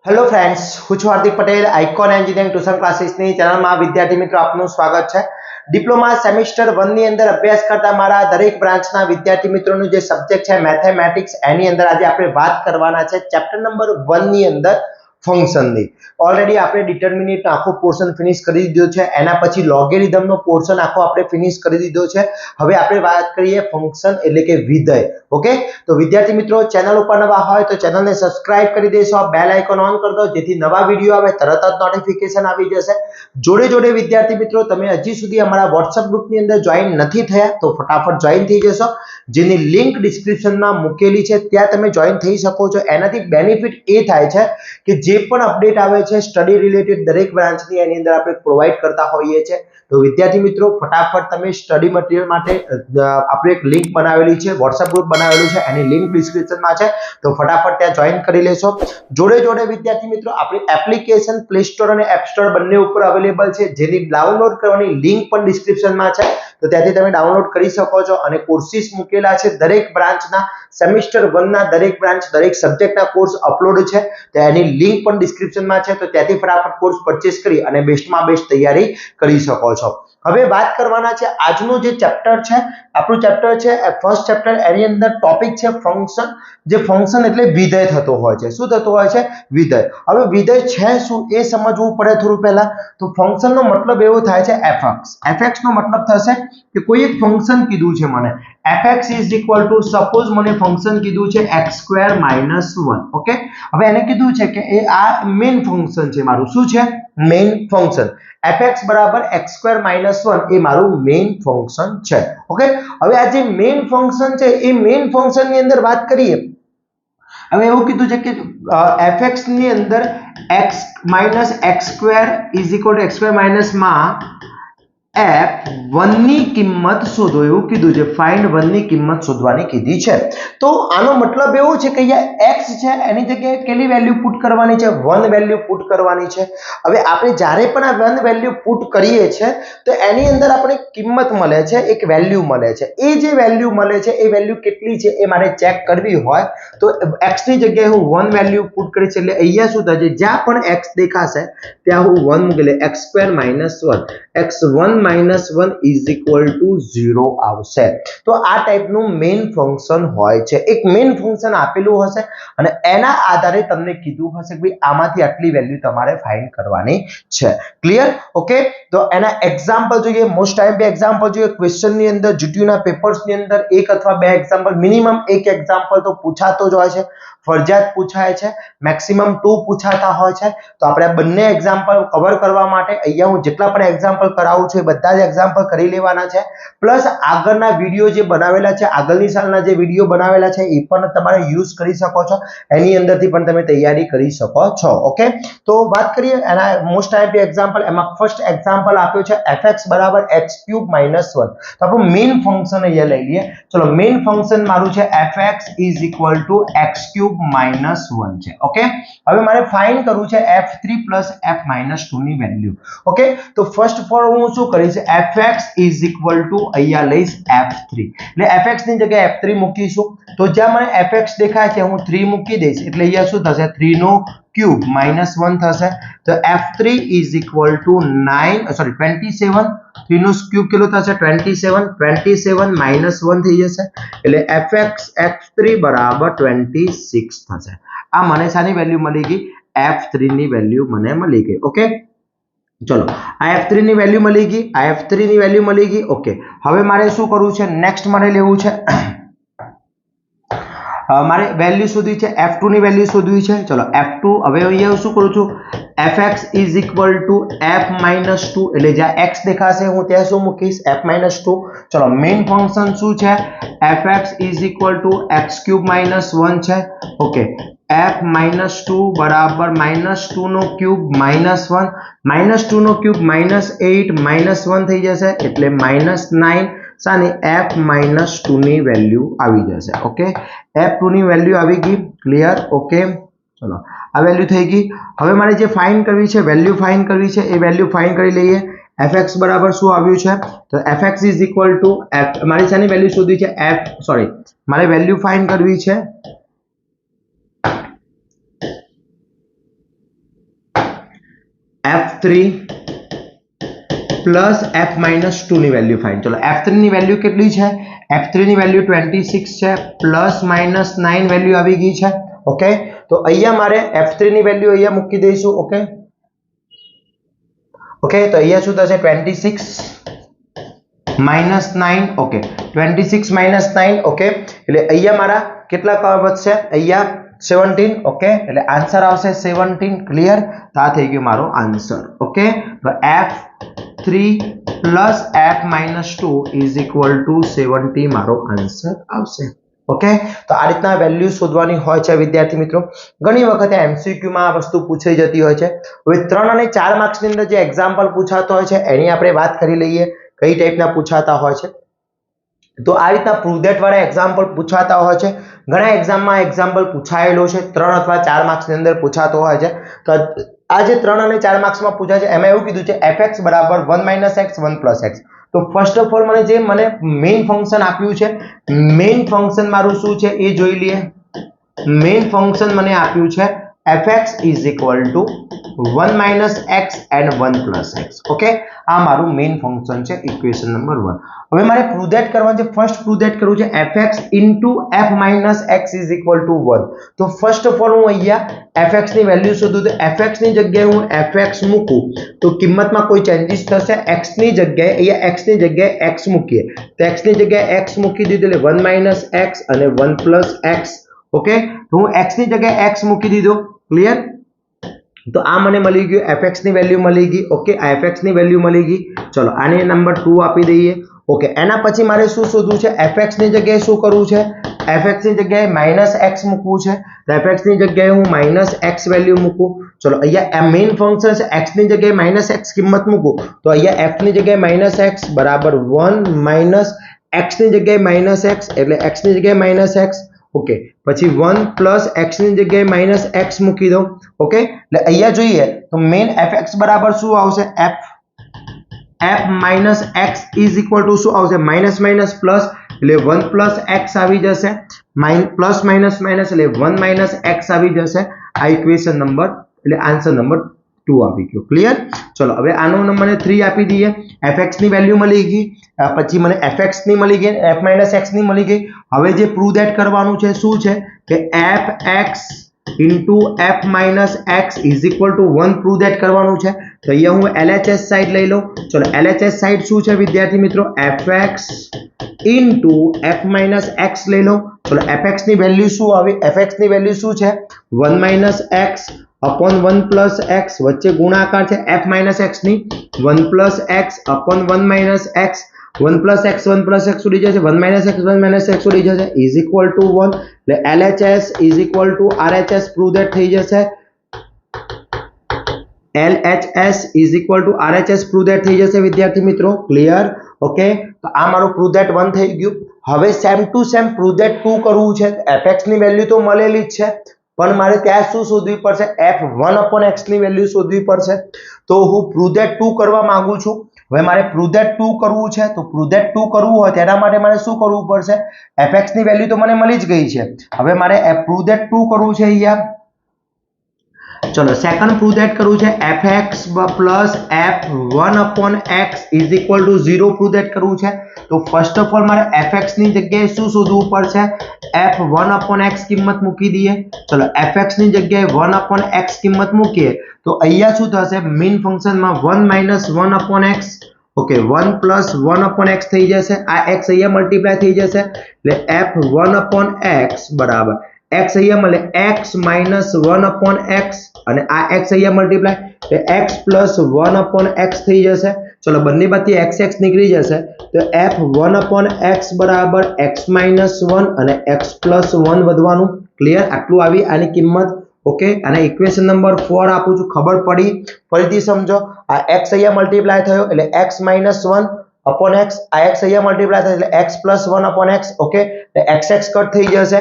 Hello friends, હું છું Hardik Patel icon engineering tuition ક્લાસીસની ચેનલમાં વિદ્યાર્થી મિત્રો આપનું સ્વાગત છે। ડિપ્લોમા સેમેસ્ટર 1 ની અંદર અભ્યાસ કરતા મારા દરેક બ્રાન્ચના વિદ્યાર્થી મિત્રોનું જે સબ્જેક્ટ છે મેથેમેટિક્સ, એની અંદર આજે આપણે વાત કરવાના છે ચેપ્ટર નંબર 1 ની અંદર ફંક્શનની। ઓલરેડી આપણે ડિટરમિનેન્ટ આખો પોર્શન ફિનિશ કરી દીધો છે, એના પછી લોગેરિધમનો પોર્શન આખો આપણે ફિનિશ કરી દીધો છે। હવે આપણે વાત કરીએ ફંક્શન એટલે કે વિધેય। ઓકે, તો વિદ્યાર્થી મિત્રો ચેનલ ઉપર નવા હોય તો ચેનલને સબસ્ક્રાઇબ કરી દેશો, બેલ આઇકોન ઓન કરી દો જેથી નવા વિડિયો આવે તરત જ નોટિફિકેશન આવી જશે। જોડે જોડે વિદ્યાર્થી મિત્રો તમે હજી સુધી અમારા WhatsApp ગ્રુપની અંદર જોઈન નથી થયા તો ફટાફટ જોઈન થઈ જશો, જેની લિંક ડિસ્ક્રિપ્શનમાં મૂકેલી છે, ત્યાં તમે જોઈન થઈ શકો છો। એનાથી બેનિફિટ એ થાય છે કે જે પણ અપડેટ આવે છે સ્ટડી રિલેટેડ દરેક બ્રાન્ચની એની અંદર આપણે પ્રોવાઈડ કરતા હોઈએ છીએ। તો વિદ્યાર્થી મિત્રો ફટાફટ તમે સ્ટડી મટીરીયલ માટે આપણે એક લિંક બનાવેલી છે, WhatsApp ગ્રુપ બનાવેલું છે, એની લિંક ડિસ્ક્રિપ્શનમાં છે, તો ફટાફટ ત્યાં જોઈન કરી લેશો। જોડે જોડે વિદ્યાર્થી મિત્રો આપણી એપ્લિકેશન પ્લે સ્ટોર અને એપ સ્ટોર બંને ઉપર અવેલેબલ છે, જેની ડાઉનલોડ કરવાની લિંક પણ ડિસ્ક્રિપ્શનમાં છે, તો ત્યાંથી તમે ડાઉનલોડ કરી શકો છો। અને કોર્સિસ મૂકેલા છે દરેક બ્રાન્ચના, સેમેસ્ટર 1 ના દરેક બ્રાન્ચ દરેક સબ્જેક્ટના કોર્સ અપલોડ છે, તો એની લિંક પણ ડિસ્ક્રિપ્શનમાં છે, તો ત્યાંથી ફટાફટ કોર્સ પરચેસ કરી અને બેસ્ટમાં બેસ્ટ તૈયારી કરી શકો છો। હવે વાત કરવાના છે આજનું જે ચેપ્ટર છે, આપણું ચેપ્ટર છે ફર્સ્ટ ચેપ્ટર, એની અંદર ટોપિક છે ફંક્શન। જે ફંક્શન એટલે વિધેય થતો હોય છે। શું થતો હોય છે? વિધેય। હવે વિધેય છે શું એ સમજવું પડે થોડું પહેલા। તો ફંક્શનનો મતલબ એવો થાય છે fx। fx નો મતલબ થશે કે કોઈ એક ફંક્શન કીધું છે મને, fx સપોઝ મને ફંક્શન કીધું છે x² - 1। ઓકે, હવે એને કીધું છે કે એ આ મેઇન ફંક્શન છે મારું। શું છે? Main function. fx = x² - 1 એ મારું મેઇન ફંક્શન છે। ઓકે, હવે આ જે મેઇન ફંક્શન છે એ મેઇન ફંક્શન ની અંદર વાત કરીએ। હવે એવું કીધું છે કે fx ની અંદર x - x² x² - માં f1 ની કિંમત શોધો એવું કીધું છે। ફાઇન્ડ 1 ની કિંમત શોધવાની કીધી છે। તો આનો મતલબ એવો છે કે અહીંયા x છે એની જગ્યાએ કેટલી વેલ્યુ પુટ કરવાની છે? 1 વેલ્યુ પુટ કરવાની છે। હવે આપણે જ્યારે પણ આ 1 વેલ્યુ પુટ કરીએ છે તો એની અંદર આપણે કિંમત મળે છે, એક વેલ્યુ મળે છે। એ જે વેલ્યુ મળે છે એ વેલ્યુ કેટલી છે એ મારે ચેક કરવી હોય તો x ની જગ્યાએ હું 1 વેલ્યુ પુટ કરીશ, એટલે અહીંયા શું થશે? જ્યાં પણ x દેખાશે ત્યાં હું 1 મૂકી લે, x² - 1 x1 - 1 = 0 આવશે। તો આ ટાઈપનું મેઇન ફંક્શન હોય છે। એક મેઇન ફંક્શન આપેલું હશે અને એના આધારે તમને કીધું હશે કે ભાઈ આમાંથી આટલી વેલ્યુ તમારે ફાઇન્ડ કરવાની છે। ક્લિયર? ઓકે, તો એના એક્ઝામ્પલ જોઈએ, મોસ્ટ ટાઈમ બે એક્ઝામ્પલ જોઈએ ક્વેશ્ચન ની અંદર, જીટીયુ ના પેપર્સ ની અંદર એક અથવા બે એક્ઝામ્પલ, મિનિમમ એક એક્ઝામ્પલ તો પૂછાતો જ હોય છે, ફરજિયાત પૂછાય છે, મેક્સિમમ 2 પૂછાતા હોય છે। તો આપણે બંને એક્ઝામ્પલ કવર કરવા માટે અહીંયા હું જેટલા પણ એક્ઝામ્પલ કરાવું છું એ બધા જ એક્ઝામ્પલ કરી લેવાના છે, પ્લસ આગળના વિડિયો જે બનાવેલા છે, આગળની સાલના જે વિડિયો બનાવેલા છે એ પણ તમારે યુઝ કરી શકો છો, એની અંદરથી પણ તમે તૈયારી કરી શકો છો। ઓકે, તો વાત કરીએ એના મોસ્ટ ટાઈપ એક્ઝામ્પલ। એમાં ફર્સ્ટ એક્ઝામ્પલ આપ્યો છે fx = x³ - 1। તો આપણું મેઇન ફંક્શન અહીંયા લઈ લઈએ। ચલો, મેઇન ફંક્શન મારું છે fx = x³ - 1 છે। ઓકે, હવે મારે ફાઇન્ડ કરવું છે f3 + f - 2 ની વેલ્યુ। ઓકે, તો ફર્સ્ટ ઓફ ઓલ હું શું કરીશ? fx = અહીંયા લઈશ f3, એટલે fx ની જગ્યાએ f3 મૂકીશું, તો જ્યાં મને fx દેખાય છે હું 3 મૂકી દઈશ, એટલે અહીંયા શું થશે? 3 નો ક્યુબ -1 થશે, તો f3 = 27। 3 નો ક્યુબ કેટલો થશે? 27 -1 થઈ જશે, એટલે f3 = 26 થશે। આ મને શાની વેલ્યુ મળી ગઈ? f3 ની વેલ્યુ મને મળી ગઈ। ઓકે, ચલો, આ f3 ની વેલ્યુ મળી ગઈ, આ f3 ની વેલ્યુ મળી ગઈ। ઓકે, હવે મારે શું કરવું છે? નેક્સ્ટ મારે લેવું છે મારે વેલ્યુ શોધવી છે, f2 ની વેલ્યુ શોધવી છે। ચલો, f2, હવે અહીંયા શું કરું છું? fx = f - 2, એટલે જ્યાં x દેખાશે હું ત્યાં શું મૂકીશ? f - 2। ચલો, મેઇન ફંક્શન શું છે? fx = x³ - 1 છે। ઓકે, f - 2 = -2 નો ક્યુબ -1, -2 નો ક્યુબ -8, -1 થઈ જશે, એટલે -9 સાની f - 2 ની વેલ્યુ આવી જશે। ઓકે, f2 ની વેલ્યુ આવી ગઈ। ક્લિયર? ઓકે, ચલો, આ વેલ્યુ થઈ ગઈ। હવે મારે જે ફાઇન્ડ કરવી છે, વેલ્યુ ફાઇન્ડ કરવી છે, એ વેલ્યુ ફાઇન્ડ કરી લઈએ। fx બરાબર શું આવ્યું છે? તો fx = મારી શાની વેલ્યુ શોધવી છે? મારે વેલ્યુ ફાઇન્ડ કરવી છે f3 પ્લસ f-2 ની વેલ્યુ ફાઇન્ડ. ચલો f3 ની વેલ્યુ કેટલી છે? f3 ની વેલ્યુ 26 છે, પ્લસ માઇનસ 9 વેલ્યુ આવી ગઈ છે. ઓકે, તો અહીંયા મારે f3 ની વેલ્યુ અહીંયા મૂકી દઈશું. ઓકે ઓકે, તો અહીંયા શું થશે? 26 માઇનસ 9. Okay, 26 minus 9. ઓકે, એટલે અહીંયા મારા કેટલા વધશે? અહીંયા 17. ઓકે, એટલે આન્સર આવશે 17. ક્લિયર? તો આ થઈ ગયો મારો આન્સર. ઓકે, તો f3 plus f-2 is equal to 70 મારો આન્સર આવશે. ઓકે, તો આ રીતના વેલ્યુ શોધવાની હોય છે વિદ્યાર્થી મિત્રો. ઘણી વખતે એમસીક્યુ માં આ વસ્તુ પૂછાઈ જતી હોય છે. હવે 3 અને 4 માર્ક્સ ની અંદર જે એક્ઝામ્પલ પૂછાતો હોય છે એની આપણે વાત કરી લઈએ, કઈ ટાઈપના પૂછાતા હોય છે. તો આ રીતના પ્રૂવ ધેટ વાળા એક્ઝામ્પલ પૂછાતા હોય છે. ઘણા એક્ઝામમાં એક્ઝામ્પલ પૂછાયેલો છે, 3 અથવા 4 માર્ક્સ ની અંદર પૂછાતો હોય છે. તો આ જે 3 અને 4 માર્ક્સ માં પૂછાય છે એમાં એવું કીધું છે fx બરાબર 1 - x 1 + x. તો ફર્સ્ટ ઓફ ઓલ મને મેઇન ફંક્શન આપ્યું છે, મેઇન ફંક્શન મારું શું છે એ જોઈ લઈએ. મેઇન ફંક્શન મને આપ્યું છે fx = 1 - x and 1 + x. Okay, આ મારું મેઇન ફંક્શન છે, ઇક્વેશન નંબર 1. હવે મારે પ્રૂવ ધેટ કરવાનું છે. ફર્સ્ટ પ્રૂવ ધેટ કરવું છે fx * f - x = 1. તો ફર્સ્ટ ઓફ ઓલ હું અહીંયા fx ની વેલ્યુ શોધું. તો fx ની જગ્યાએ હું fx મૂકું તો કિંમતમાં કોઈ ચેન્જીસ થશે? x ની જગ્યાએ અહીંયા x ની જગ્યાએ x મૂકીએ તો x ની જગ્યાએ x મૂકી દીધું એટલે 1 - x અને 1 + x. ઓકે, તો હું x ની જગ્યાએ x મૂકી દીધો. ક્લિયર? તો આ મને મળી ગયું, fx ની વેલ્યુ મળી ગઈ. ઓકે, આ fx ની વેલ્યુ મળી ગઈ. ચલો આને નંબર 2 આપી દઈએ. ઓકે, એના પછી મારે શું શોધવું છે? fx ની જગ્યાએ શું કરવું છે? fx ની જગ્યાએ -x મૂકવું છે. તો fx ની જગ્યાએ હું -x વેલ્યુ મૂકું. ચલો અહીંયા આ મેઇન ફંક્શન છે, x ની જગ્યાએ -x કિંમત મૂકું તો અહીંયા f ની જગ્યાએ -x બરાબર 1 - x ની જગ્યાએ -x એટલે x ની જગ્યાએ -x. ઓકે, પછી 1 + x ની જગ્યાએ -x મૂકી દો. ઓકે, એટલે અહીંયા જોઈએ તો મેઇન fx બરાબર શું આવશે? f-x ઇઝ ઇક્વલ ટુ શું આવશે? માઇનસ માઇનસ પ્લસ એટલે 1 + x આવી જશે. પ્લસ માઇનસ માઇનસ એટલે 1 - x આવી જશે. આ ઇક્વેશન નંબર એટલે આન્સર નંબર 2 આવી ગયો. ક્લિયર? ચલો હવે આનો મને 3 આપી દઈએ. fx ની વેલ્યુ મળી ગઈ, પછી મને fx ની મળી ગઈ, f-x ની મળી ગઈ. હવે જે પ્રૂવ ધેટ કરવાનું છે શું છે કે fx * f-x = 1 પ્રૂવ ધેટ કરવાનું છે. તો અહીંયા હું LHS સાઈડ લઈ લઉં. ચલો LHS સાઈડ શું છે વિદ્યાર્થી મિત્રો? fx * f-x લઈ લો. ચલો fx ની વેલ્યુ શું આવી? fx ની વેલ્યુ શું છે? 1 - x upon 1 + x વચ્ચે ગુણાકાર છે f-x ની 1 + x upon 1 - x 1 + x 1 + x ઉડી જશે, 1 - x 1 - x ઉડી જશે = 1. એટલે LHS = RHS પ્રૂવ ધેટ થઈ જશે. LHS = RHS પ્રૂવ ધેટ થઈ જશે વિદ્યાર્થી મિત્રો. ક્લિયર? ઓકે, તો આ મારું પ્રૂવ ધેટ 1 થઈ ગયું. હવે same to same prove that 2 કરવું છે. fx ની વેલ્યુ તો મળેલી જ છે પણ મારે ત્યાં શું શોધવી પડશે? f1/x ની વેલ્યુ શોધવી પડશે. તો હું પ્રૂવ ધેટ 2 કરવા માંગુ છું. હવે મારે પ્રૂવ ધેટ 2 કરવું છે તો પ્રૂવ ધેટ 2 કરવું હોય તેના માટે મારે શું કરવું પડશે? fx ની વેલ્યુ તો મને મળી જ ગઈ છે. હવે મારે પ્રૂવ ધેટ 2 કરવું છે અહીંયા. ચલો સેકન્ડ પ્રૂવ ધેટ કરવું છે fx + f1/x = 0 પ્રૂવ ધેટ કરવું છે. તો ફર્સ્ટ ઓફ ઓલ મારે fx ની જગ્યાએ શું શોધવું પડશે? f1/x કિંમત મૂકી દઈએ. ચલો fx ની જગ્યાએ 1/x કિંમત મૂકીએ તો અહીંયા શું થશે? મેઇન ફંક્શનમાં 1 - 1/x. ઓકે, 1 + 1/x થઈ જશે. આ x અહીંયા મલ્ટીપ્લાય થઈ જશે એટલે f1/x બરાબર x અહીંયા મળે x - 1/x અને આ x અહીંયા મલ્ટીપ્લાય એટલે x + 1/x થઈ જશે. ચલો બંને બાજુથી x નીકળી જશે તો f1/x બરાબર x - 1 અને x + 1 વધવાનું. ક્લિયર? આટલું આવી આની કિંમત. ઓકે, અને ઇક્વેશન નંબર 4 આપું છું. ખબર પડી? ફરીથી સમજો. આ x અહીંયા મલ્ટીપ્લાય થયો એટલે x - 1/x, આ x અહીંયા મલ્ટીપ્લાય થાય એટલે x + 1/x. ઓકે, એટલે x કટ થઈ જશે,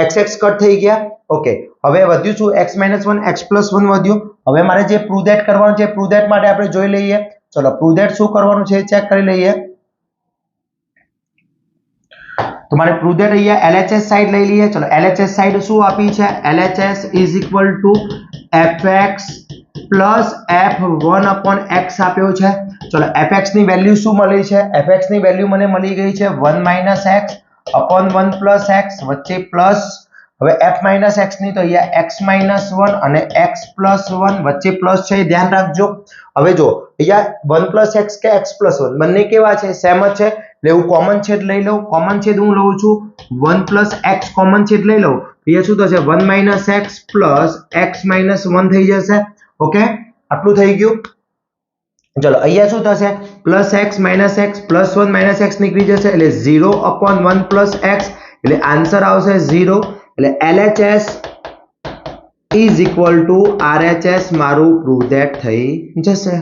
x કટ થઈ ગયા. ઓકે, હવે વધ્યું શું? x - 1 x + 1 વધ્યું. હવે મારે જે પ્રૂવ ધેટ કરવાનું છે પ્રૂવ ધેટ માટે આપણે જોઈ લઈએ. ચલો પ્રૂવ ધેટ શું કરવાનું છે ચેક કરી લઈએ. તો મારે પ્રૂવ ધેટ અહીંયા LHS સાઈડ લઈ લઈએ. ચલો LHS સાઈડ શું આપી છે? LHS = fx પ્લસ f1/x આપ્યો છે। ચલો fx ની વેલ્યુ શું મળી છે? fx ની વેલ્યુ મને મળી ગઈ છે 1 - x upon 1 plus x વચ્ચે પ્લસ, હવે f minus x ની તો અહીંયા x minus 1 અને x plus 1 વચ્ચે પ્લસ છે, ધ્યાન રાખજો। હવે જો અહીંયા 1 plus x કે x plus 1 બંને કેવા છે? સેમ જ છે, એટલે હું કોમન છેદ લઈ લઉં। કોમન છેદ હું લઉં છું 1 plus x કોમન છેદ લઈ લઉં, અહીંયા શું થશે 1 minus x plus x minus 1 થઈ જશે। ઓકે, આટલું થઈ ગયું। ચલો અહીંયા શું થશે? Plus x minus x plus 1 minus x નીકળી જશે, એટલે 0 upon 1 plus x, એટલે આન્સર આવશે 0। એટલે LHS is equal to RHS મારું પ્રૂવ ધેટ થઈ જશે।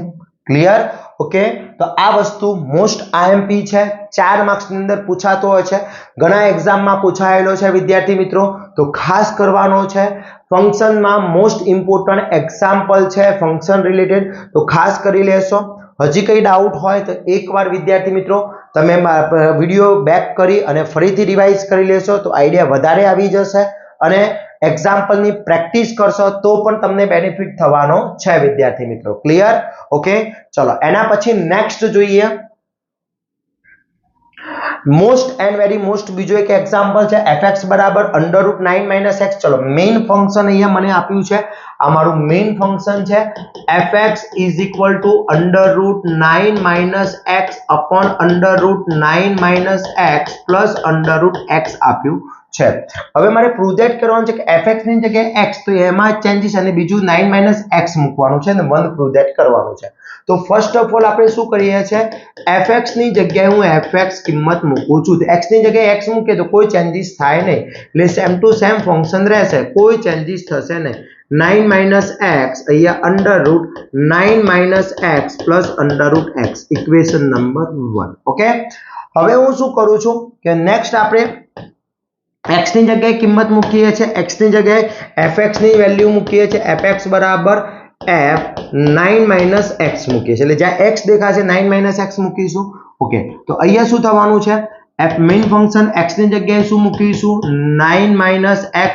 ક્લિયર? ઓકે, તો આ વસ્તુ મોસ્ટ IMP છે, 4 માર્ક્સ ની અંદર પૂછાતો હોય છે, ઘણા એક્ઝામમાં પૂછાયેલો છે વિદ્યાર્થી મિત્રો, તો ખાસ કરવાનો છે। ફંક્શનમાં મોસ્ટ ઇમ્પોર્ટન્ટ એક્ઝામ્પલ છે ફંક્શન રિલેટેડ, તો ખાસ કરી લેશો। હજી કઈ ડાઉટ હોય તો એકવાર વિદ્યાર્થી મિત્રો તમે વિડિયો બેક કરી અને ફરીથી રિવાઇઝ કરી લેશો તો આઈડિયા વધારે આવી જશે, અને એક્ઝામ્પલની પ્રેક્ટિસ કરશો તો પણ તમને બેનિફિટ થવાનો છે વિદ્યાર્થી મિત્રો। ક્લિયર? ઓકે, ચલો એના પછી નેક્સ્ટ જોઈએ મોસ્ટ એન્ડ વેરી મોસ્ટ બીજો એક એક્ઝામ્પલ છે fx બરાબર √9 - x। ચલો મેઇન ફંક્શન અહીંયા મને આપ્યું છે, આ મારું મેઇન ફંક્શન છે, fx is equal to √9 - x upon √9 - x plus √x આપ્યું છે। હવે મારે પ્રૂવ ધેટ કરવાનું છે કે fx ની જગ્યાએ x, તો એમાં ચેન્જીસ અને બીજું 9 - x મૂકવાનું છે અને 1 પ્રૂવ ધેટ કરવાનું છે। તો ફર્સ્ટ ઓફ ઓલ આપણે શું કરીએ છીએ, fx ની જગ્યાએ હું fx કિંમત મૂકું છું, તો x ની જગ્યાએ x મૂકે તો કોઈ ચેન્જીસ થાય નહીં, એટલે સેમ ટુ સેમ ફંક્શન રહેશે, કોઈ ચેન્જીસ થશે નહીં। 9 - x અહીંયા √9 - x plus √x equation number 1। Okay, હવે હું શું કરું છું કે નેક્સ્ટ આપણે x ની જગ્યાએ કિંમત મૂકીએ છીએ, x ની જગ્યાએ fx ની વેલ્યુ મૂકીએ છીએ, fx બરાબર f9 - x મૂકીએ છીએ, એટલે જ્યાં x દેખાશે 9 - x મૂકીશું। ઓકે, તો અહીંયા શું થવાનું છે, f મેઇન ફંક્શન x ની જગ્યાએ શું મૂકીશું 9 - x।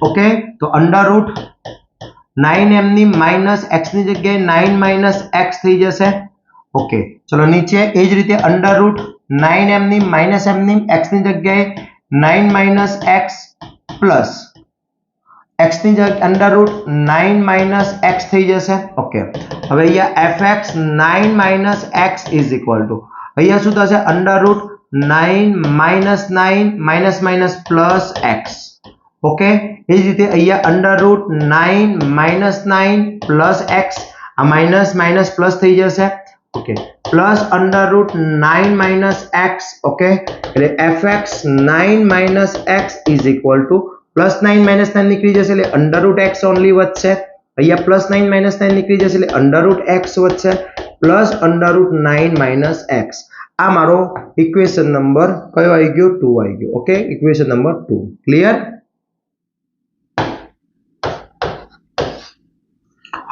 ઓકે, તો √9 ની માઈનસ x ની જગ્યાએ 9 - x થઈ જશે। ઓકે, ચલો નીચે એ જ રીતે √9 ની માઈનસ m ની x ની જગ્યાએ 9 - x પ્લસ x ની જગ્યાએ √9 - x થઈ જશે। ઓકે, હવે અહીંયા fx 9 - x is equal to અહીંયા શું થશે √9 - 9 પ્લસ x। ઓકે, એ જ રીતે અહીંયા √9 - 9 પ્લસ x, આ માઈનસ પ્લસ થઈ જશે। Okay, plus √9 - x। ઓકે, એટલે fx 9 - x is equal to plus 9 - 9 નીકળી જશે એટલે √x ઓનલી વધશે, અહીંયા પ્લસ 9 - 9 નીકળી જશે એટલે √x વધશે પ્લસ √9 - x। આ મારો ઇક્વેશન નંબર કયો આવી ગયો? 2 આવી ગયો। Okay, equation number 2। ક્લિયર?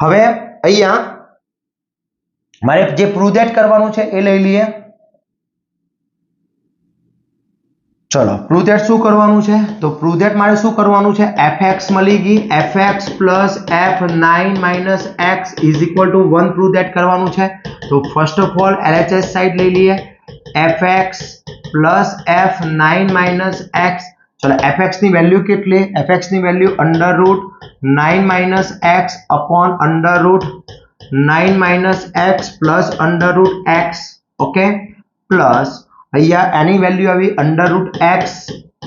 હવે અહીંયા મારે જે પ્રૂવ ધેટ કરવાનું છે એ લઈ લઈએ। ચલો પ્રૂવ ધેટ શું કરવાનું છે, તો પ્રૂવ ધેટ મારે શું કરવાનું છે, fx મળી ગઈ, fx plus f9 - x is equal to 1 prove that કરવાનું છે। તો first of all LHS side લઈ લઈએ, fx plus f9 - x। ચલો fx ની વેલ્યુ કેટલી, fx ની value √9 - x upon √9 - x plus √x। Okay, plus અહીંયા એની વેલ્યુ આવી √x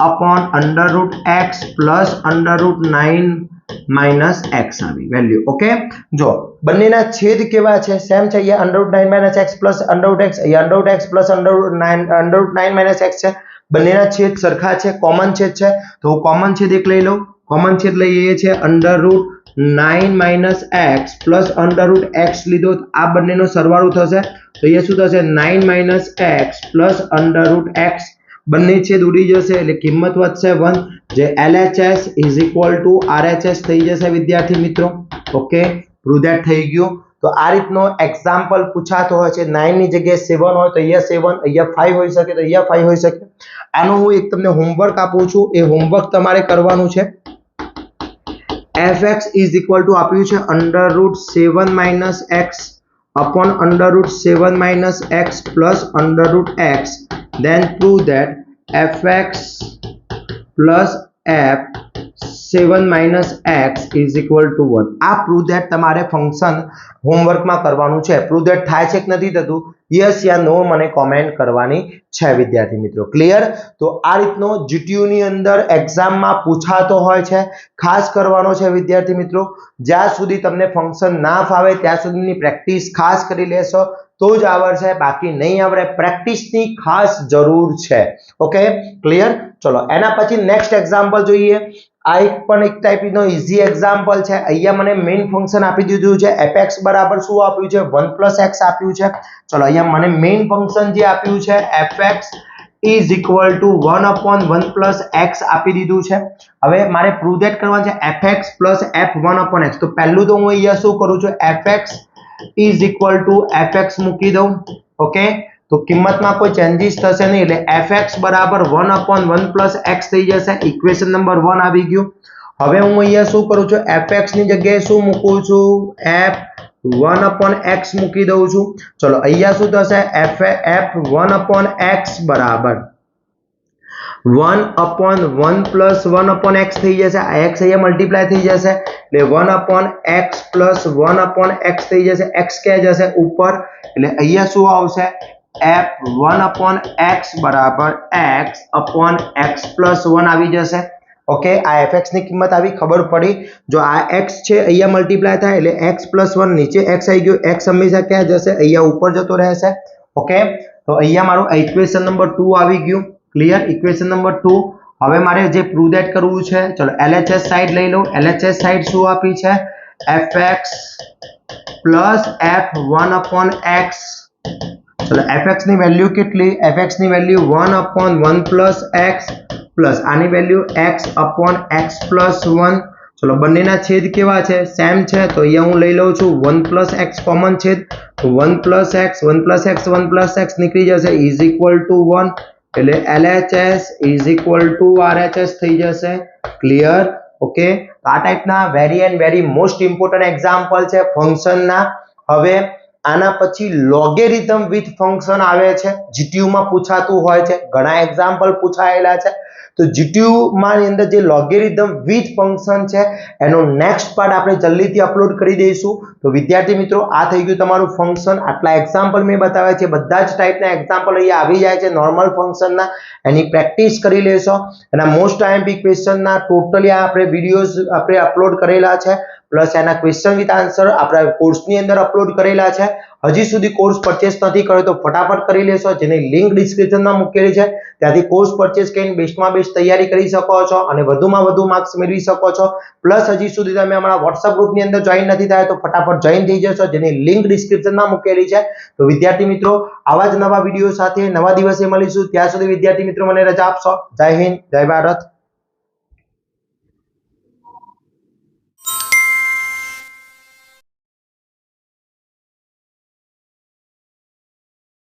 upon √x plus √9 - x આવી વેલ્યુ। ઓકે, જો બંનેના છેદ કેવા છે, સેમ છે, અહીંયા √9 - x plus √x, અહીંયા √x plus √9 - x છે, બંનેના છેદ સરખા છે, કોમન છેદ છે, તો હું કોમન છેદ એક લઈ લઉં, કોમન છેદ લઈએ છીએ √9 - x plus √x લીધો, આ બંનેનો સરવાળો થશે, તો અહીંયા શું થશે 9 - x plus √x, બંને છેદ ઉડી જશે એટલે કિંમત વધશે 1, જે LHS is equal to RHS થઈ જશે વિદ્યાર્થી મિત્રો। ઓકે, પ્રૂવ ધેટ થઈ ગયું। તો આ રીતનો એક્ઝામ્પલ પૂછાતો હોય છે, 9 ની જગ્યાએ 7 હોય તો અહીંયા 7, અહીંયા 5 હોઈ શકે તો અહીંયા 5 હોઈ શકે। આનો હું એક તમને હોમવર્ક આપું છું, એ હોમવર્ક તમારે કરવાનું છે। fx ઇઝ ઇક્વલ ટુ આપ્યું છે √7 - x upon √7 - x plus √x. Then prove that fx plus f7 - x is equal to 1. આ prove that તમારે ફંક્શન હોમવર્કમાં કરવાનું છે. prove that થાય છે કે નથી થતું, યસ યા નો મને કોમેન્ટ કરવાની છે વિદ્યાર્થી મિત્રો. ક્લિયર? તો આ રીતનો જીટીયુ ની અંદર એક્ઝામમાં પૂછાતો હોય છે. ખાસ કરવાનો છે વિદ્યાર્થી મિત્રો, જ્યાં સુધી તમને ફંક્શન ના ફાવે ત્યાં સુધીની પ્રેક્ટિસ ખાસ કરી લેશો તો જ આવડશે, બાકી નહીં આવડે. પ્રેક્ટિસની ખાસ જરૂર છે. Okay, clear? ચલો એના પછી નેક્સ્ટ એક્ઝામ્પલ જોઈએ. આ એક ટાઈપનો ઈઝી એક્ઝામ્પલ છે. અહીંયા મને મેઇન ફંક્શન આપી દીધું છે fx બરાબર શું આપ્યું છે 1 + x આપ્યું છે. ચલો અહીંયા મને મેઇન ફંક્શન જે આપ્યું છે fx is equal to 1/1 + x આપી દીધું છે. હવે મારે પ્રૂવ ધેટ કરવાનું છે fx plus f1/x. તો પહેલું તો હું અહીંયા શું કરું છું, fx is equal to fx મૂકી દઉં. ઓકે, તો કિંમતમાં કોઈ ચેન્જીસ થશે નહીં એટલે fx બરાબર 1/1 + x થઈ જશે. ઇક્વેશન નંબર 1 આવી ગયું. હવે હું અહીંયા શું કરું છું, fx ની જગ્યાએ શું મૂકું છું, f1/x મૂકી દઉં છું. ચલો અહીંયા શું થશે, f1/x બરાબર 1/1 + 1/x થઈ જશે. આ x અહીંયા મલ્ટીપ્લાય થઈ જશે એટલે 1/x + 1/x થઈ જશે. x ક્યાં જશે, ઉપર, એટલે અહીંયા શું આવશે, f1/x બરાબર x/x + 1 આવી જશે. ઓકે, આ fx ની કિંમત આવી, ખબર પડી. જો આ x છે અહીંયા મલ્ટીપ્લાય થાય એટલે x + 1, નીચે x આવી ગયો, x હંમેશા ક્યાં જશે, અહીંયા ઉપર જતો રહેશે. ઓકે, તો અહીંયા મારું ઇક્વેશન નંબર 2 આવી ગયું. ક્લિયર? Equation number 2. હવે મારે જે પ્રૂવ ધેટ કરવું છે, ચલો LHS સાઈડ લઈ લઉં. LHS સાઈડ શું આપી છે, fx plus f1/x. ચલો fx ની વેલ્યુ કેટલી, fx ની વેલ્યુ 1/1 + x પ્લસ આની વેલ્યુ x/x + 1. ચલો બંનેના છેદ કેવા છે, સેમ છે, તો અહીંયા હું લઈ લઉં છું 1 + x કોમન છેદ, તો 1 + x 1 + x 1 + x નીકળી જશે ઇઝ ઇક્વલ ટુ 1. એટલે LHS is equal to RHS થઈ જશે. ક્લિયર? ઓકે, આ ટાઈપના very and very most important example છે ફંક્શનના. હવે આના પછી લોગેરિધમ વિથ ફંક્શન આવે છે, જીટીયુ માં પૂછાતું હોય છે. ઘણા એક્ઝામ્પલ પૂછાયેલા છે. તો જીટીયુ માં અંદર જે લોગેરિધમ વિથ ફંક્શન છે એનો નેક્સ્ટ પાર્ટ આપણે જલ્દીથી અપલોડ કરી દઈશું. તો વિદ્યાર્થી મિત્રો, આ થઈ ગયું તમારું ફંક્શન. આટલા એક્ઝામ્પલ મેં બતાવ્યા છે, બધા જ ટાઈપના એક્ઝામ્પલ અહીંયા આવી જાય છે નોર્મલ ફંક્શનના. એની પ્રેક્ટિસ કરી લેશો. એના મોસ્ટ આઈએમપી ક્વેશ્ચનના ટોટલી આપણે વિડીયોઝ આપણે અપલોડ કરેલા છે, પ્લસ એના ક્વેશ્ચન વિથ આન્સર આપણા કોર્સની અંદર અપલોડ કરેલા છે. હજી સુધી કોર્સ પરચેસ નથી કર્યો તો ફટાફટ કરી લેશો, જેની લિંક ડિસ્ક્રિપ્શનમાં મૂકેલી છે. ત્યાંથી કોર્સ પરચેસ કરીને બેસ્ટમાં બેસ્ટ તૈયારી કરી શકો છો અને વધુમાં વધુ માર્ક્સ મેળવી શકો છો. પ્લસ હજી સુધી તમે અમારા વોટ્સઅપ ગ્રુપની અંદર જોઈન નથી થયા તો ફટાફટ જોઈન થઈ જશો, જેની લિંક ડિસ્ક્રિપ્શનમાં મૂકેલી છે. તો વિદ્યાર્થી મિત્રો, આવા જ નવા વિડીયો સાથે નવા દિવસે મળીશું. ત્યાં સુધી વિદ્યાર્થી મિત્રો મને રજા આપશો. જય હિન્દ, જય ભારત.